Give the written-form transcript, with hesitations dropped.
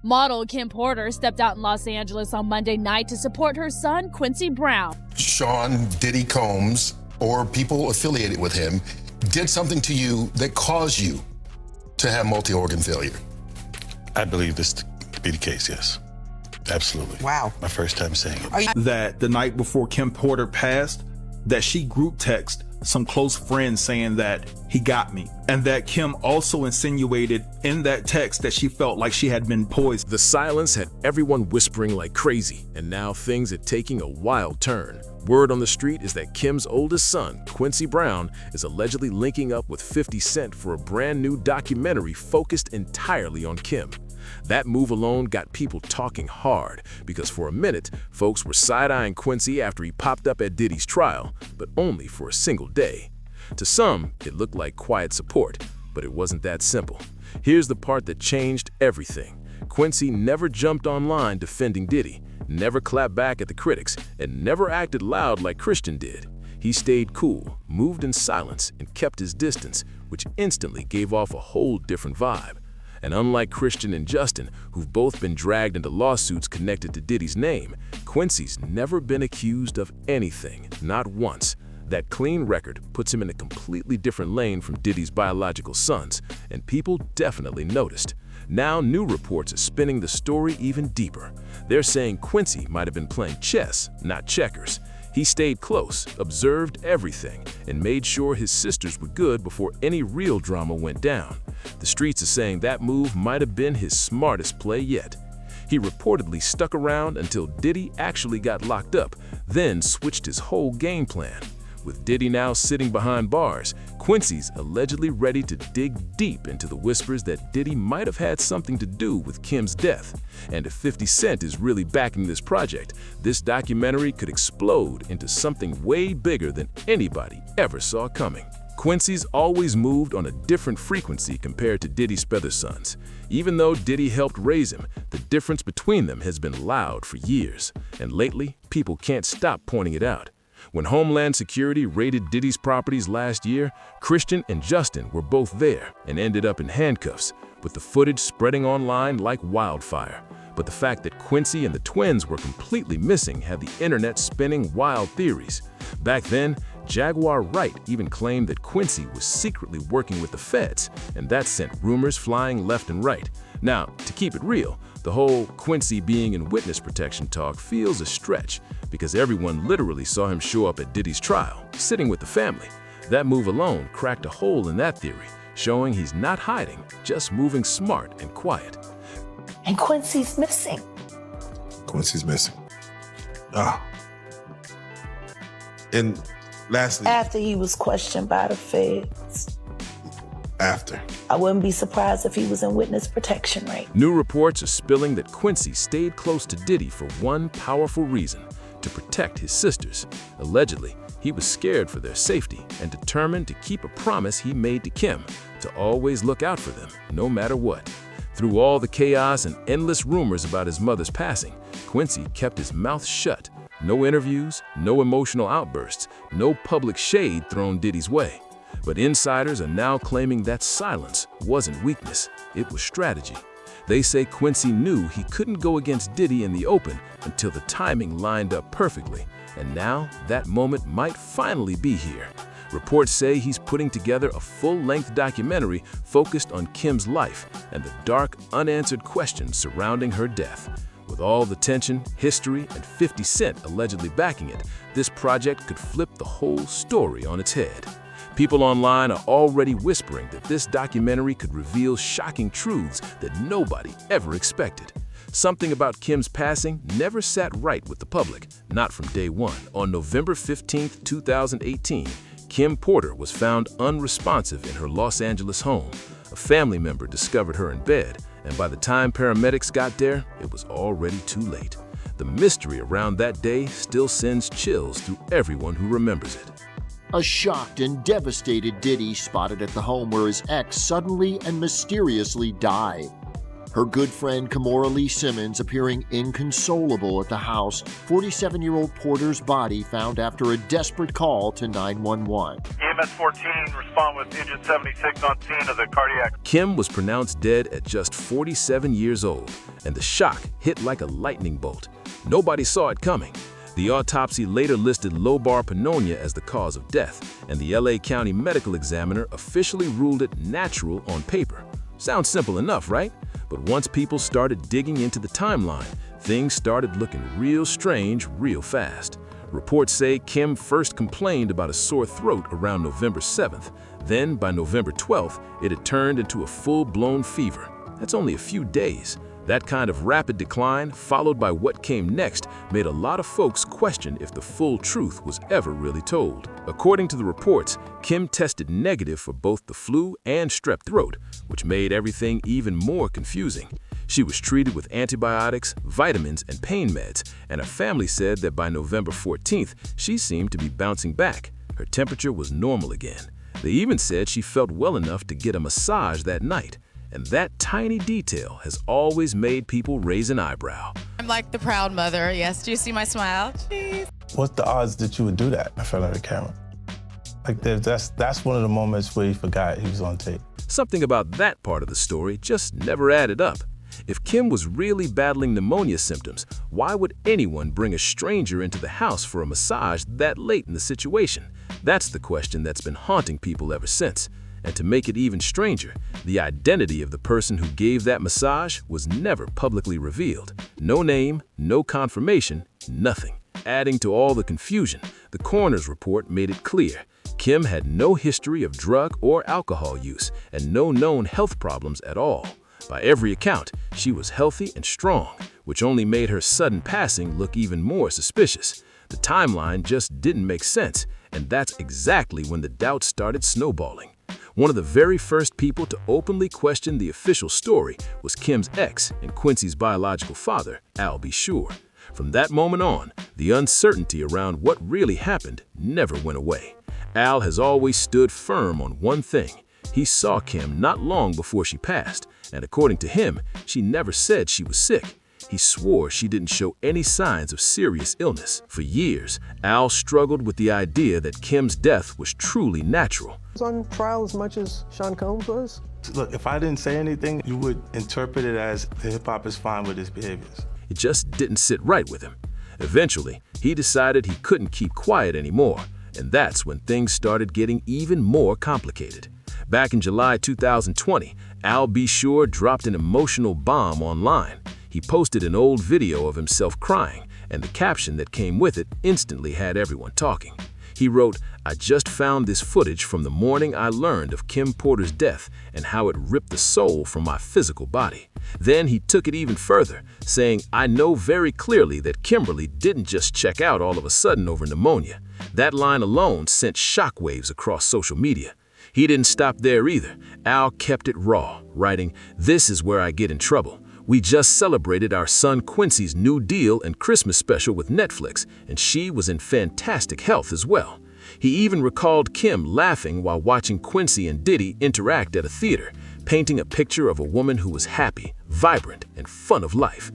Model Kim Porter stepped out in Los Angeles on Monday night to support her son, Quincy Brown. Sean Diddy Combs, or people affiliated with him, did something to you that caused you to have multi-organ failure. I believe this to be the case, yes. Absolutely. Wow. My first time saying it. That the night before Kim Porter passed, that she group texted some close friends saying that he got me, and that Kim also insinuated in that text that she felt like she had been poisoned. The silence had everyone whispering like crazy, and now things are taking a wild turn. Word on the street is that Kim's oldest son, Quincy Brown, is allegedly linking up with 50 Cent for a brand new documentary focused entirely on Kim. That move alone got people talking hard, because for a minute, folks were side-eyeing Quincy after he popped up at Diddy's trial, but only for a single day. To some, it looked like quiet support, but it wasn't that simple. Here's the part that changed everything. Quincy never jumped online defending Diddy, never clapped back at the critics, and never acted loud like Christian did. He stayed cool, moved in silence, and kept his distance, which instantly gave off a whole different vibe. And unlike Christian and Justin, who've both been dragged into lawsuits connected to Diddy's name, Quincy's never been accused of anything, not once. That clean record puts him in a completely different lane from Diddy's biological sons, and people definitely noticed. Now new reports are spinning the story even deeper. They're saying Quincy might have been playing chess, not checkers. He stayed close, observed everything, and made sure his sisters were good before any real drama went down. The streets are saying that move might have been his smartest play yet. He reportedly stuck around until Diddy actually got locked up, then switched his whole game plan. With Diddy now sitting behind bars, Quincy's allegedly ready to dig deep into the whispers that Diddy might have had something to do with Kim's death. And if 50 Cent is really backing this project, this documentary could explode into something way bigger than anybody ever saw coming. Quincy's always moved on a different frequency compared to Diddy's Feather Sons. Even though Diddy helped raise him, the difference between them has been loud for years. And lately, people can't stop pointing it out. When Homeland Security raided Diddy's properties last year, Christian and Justin were both there and ended up in handcuffs, with the footage spreading online like wildfire. But the fact that Quincy and the twins were completely missing had the internet spinning wild theories. Back then, Jaguar Wright even claimed that Quincy was secretly working with the feds, and that sent rumors flying left and right. Now, to keep it real, the whole Quincy being in witness protection talk feels a stretch, because everyone literally saw him show up at Diddy's trial, sitting with the family. That move alone cracked a hole in that theory, showing he's not hiding, just moving smart and quiet. And Quincy's missing. Quincy's missing. And lastly, After he was questioned by the feds. after. I wouldn't be surprised if he was in witness protection right. New reports are spilling that Quincy stayed close to Diddy for one powerful reason: to protect his sisters. Allegedly, he was scared for their safety and determined to keep a promise he made to Kim, to always look out for them, no matter what. Through all the chaos and endless rumors about his mother's passing, Quincy kept his mouth shut. No interviews, no emotional outbursts, no public shade thrown Diddy's way. But insiders are now claiming that silence wasn't weakness, it was strategy. They say Quincy knew he couldn't go against Diddy in the open until the timing lined up perfectly, and now that moment might finally be here. Reports say he's putting together a full-length documentary focused on Kim's life and the dark, unanswered questions surrounding her death. With all the tension, history, and 50 Cent allegedly backing it, this project could flip the whole story on its head. People online are already whispering that this documentary could reveal shocking truths that nobody ever expected. Something about Kim's passing never sat right with the public, not from day one. On November 15, 2018, Kim Porter was found unresponsive in her Los Angeles home. A family member discovered her in bed, and by the time paramedics got there, it was already too late. The mystery around that day still sends chills through everyone who remembers it. A shocked and devastated Diddy spotted at the home where his ex suddenly and mysteriously died. Her good friend Kimora Lee Simmons appearing inconsolable at the house, 47-year-old Porter's body found after a desperate call to 911. EMS 14 respond with engine 76 on scene of the cardiac. Kim was pronounced dead at just 47 years old, and the shock hit like a lightning bolt. Nobody saw it coming. The autopsy later listed lobar pneumonia as the cause of death, and the LA County Medical Examiner officially ruled it natural on paper. Sounds simple enough, right? But once people started digging into the timeline, things started looking real strange real fast. Reports say Kim first complained about a sore throat around November 7th. Then, by November 12th, it had turned into a full-blown fever. That's only a few days. That kind of rapid decline, followed by what came next, made a lot of folks question if the full truth was ever really told. According to the reports, Kim tested negative for both the flu and strep throat, which made everything even more confusing. She was treated with antibiotics, vitamins, and pain meds, and her family said that by November 14th, she seemed to be bouncing back. Her temperature was normal again. They even said she felt well enough to get a massage that night. And that tiny detail has always made people raise an eyebrow. I'm like the proud mother. Yes, do you see my smile? Jeez. What's the odds that you would do that in front of the camera? Like that's one of the moments where he forgot he was on tape. Something about that part of the story just never added up. If Kim was really battling pneumonia symptoms, why would anyone bring a stranger into the house for a massage that late in the situation? That's the question that's been haunting people ever since. And to make it even stranger, the identity of the person who gave that massage was never publicly revealed. No name, no confirmation, nothing. Adding to all the confusion, the coroner's report made it clear Kim had no history of drug or alcohol use and no known health problems at all. By every account, she was healthy and strong, which only made her sudden passing look even more suspicious. The timeline just didn't make sense, and that's exactly when the doubts started snowballing. One of the very first people to openly question the official story was Kim's ex and Quincy's biological father, Al B. Sure. From that moment on, the uncertainty around what really happened never went away. Al has always stood firm on one thing. He saw Kim not long before she passed, and according to him, she never said she was sick. He swore she didn't show any signs of serious illness. For years, Al struggled with the idea that Kim's death was truly natural. Was on trial as much as Sean Combs was? Look, if I didn't say anything, you would interpret it as the hip-hop is fine with his behaviors. It just didn't sit right with him. Eventually, he decided he couldn't keep quiet anymore, and that's when things started getting even more complicated. Back in July 2020, Al B. Sure dropped an emotional bomb online. He posted an old video of himself crying, and the caption that came with it instantly had everyone talking. He wrote, "I just found this footage from the morning I learned of Kim Porter's death and how it ripped the soul from my physical body." Then he took it even further, saying, "I know very clearly that Kimberly didn't just check out all of a sudden over pneumonia." That line alone sent shockwaves across social media. He didn't stop there either. Al kept it raw, writing, "This is where I get in trouble. We just celebrated our son Quincy's new deal and Christmas special with Netflix, and she was in fantastic health as well." He even recalled Kim laughing while watching Quincy and Diddy interact at a theater, painting a picture of a woman who was happy, vibrant, and fun of life.